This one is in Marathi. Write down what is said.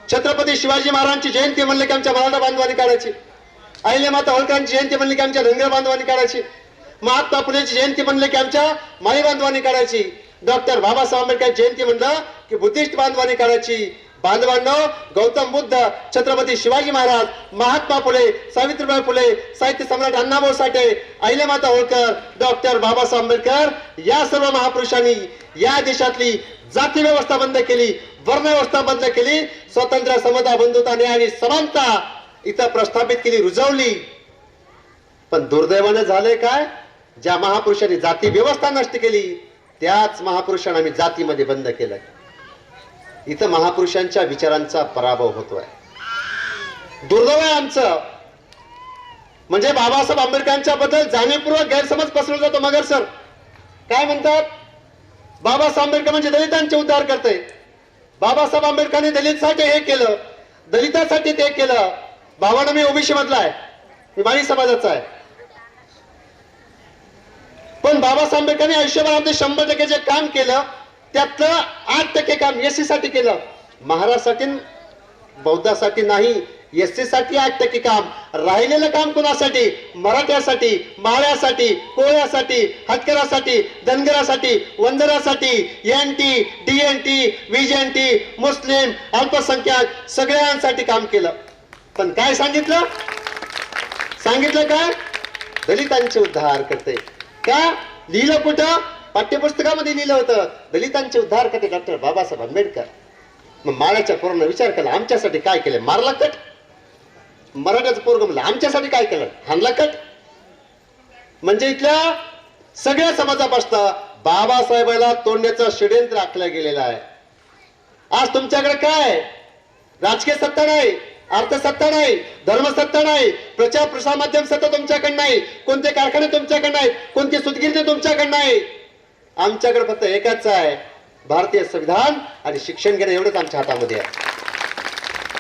छत्रपती शिवाजी महाराजांची जयंती म्हणले की आमच्या मराठा बांधवांनी काढायची, अहिल्यामाता होळकरांची जयंती म्हणले की आमच्या धनगर बांधवांनी काढायची, महात्मा फुलेची जयंती म्हणले की आमच्या माळी बांधवांनी काढायची, डॉक्टर बाबासाहेब आंबेडकर जयंती म्हणलं की बुद्धिस्ट बांधवांनी काढायची. बांधवांनो, गौतम बुद्ध, छत्रपती शिवाजी महाराज, महात्मा फुले, सावित्रीबाई फुले, साहित्य सम्राट अण्णाभाऊ साठे, अहिल्यामाता होळकर, डॉक्टर बाबासाहेब आंबेडकर या सर्व महापुरुषांनी या देशातली जाती व्यवस्था बंद केली, वर्ण व्यवस्था बंद केली, स्वातंत्र्य, समता, बंधुता, न्याय आणि समानता इथं प्रस्थापित केली, रुजवली. पण दुर्दैवाने झाले काय, ज्या महापुरुषांनी जाती व्यवस्था नष्ट केली त्याच महापुरुषांना आम्ही जातीमध्ये बंद केलं. इथं महापुरुषांच्या विचारांचा पराभव होतोय. दुर्दैव आहे आमचं. म्हणजे बाबासाहेब आंबेडकरांच्या बद्दल जाणीवपूर्वक गैरसमज पसरवला जातो. मगर सर काय म्हणतात, बाबासाहेब आंबेडकर म्हणजे दलितांचे उद्धार करते. बाबासाहेब आंबेडकरांनी दलितसाठी हे केलं, दलितासाठी ते केलं. बाबांना मी ओबीसी मधला आहे, मी माळी समाजाचा आहे. पण बाबासाहेब आंबेडकरांनी आयुष्यभरामध्ये 100% जे काम केलं त्यातलं 8% काम एससी साठी केलं. महाराष्ट्रासाठी, बौद्धासाठी नाही, एससी साठी 8% काम. राहिलेलं काम कोणासाठी? मराठ्यासाठी, माळ्यासाठी, कोळ्यासाठी, हतकरासाठी, धनगरासाठी, वंदरासाठी, एनटी, डीएनटी, व्हीजेएनटी, मुस्लिम, अल्पसंख्याक सगळ्यांसाठी काम केलं. पण काय सांगितलं? सांगितलं काय? दलितांचे उद्धार करते. का लिहिलं कुठं? पाठ्यपुस्तकामध्ये लिहिलं होतं, दलितांचे उद्धार करते डॉक्टर बाबासाहेब आंबेडकर. मग माळ्याच्या पोरांना विचार केला, आमच्यासाठी काय केलं? मारला कट. मराठ्याचं पोरग म्हणलं, आमच्यासाठी काय केलं? हाणला कट. म्हणजे इथल्या सगळ्या समाजापासून बाबासाहेबाला तोडण्याचं षड्यंत्र आखलं गेलेलं आहे. आज तुमच्याकडे काय? राजकीय सत्ता नाही, अर्थसत्ता नाही, धर्मसत्ता नाही, प्रचार प्रसार माध्यम सत्ता तुमच्याकडे नाही, कोणते कारखाने तुमच्याकडे नाहीत, कोणती सुतगिरणी तुमच्याकडे नाही. आमच्याकडे फक्त एकच आहे, भारतीय संविधान आणि शिक्षण घेणं, एवढंच आमच्या हातामध्ये आहे.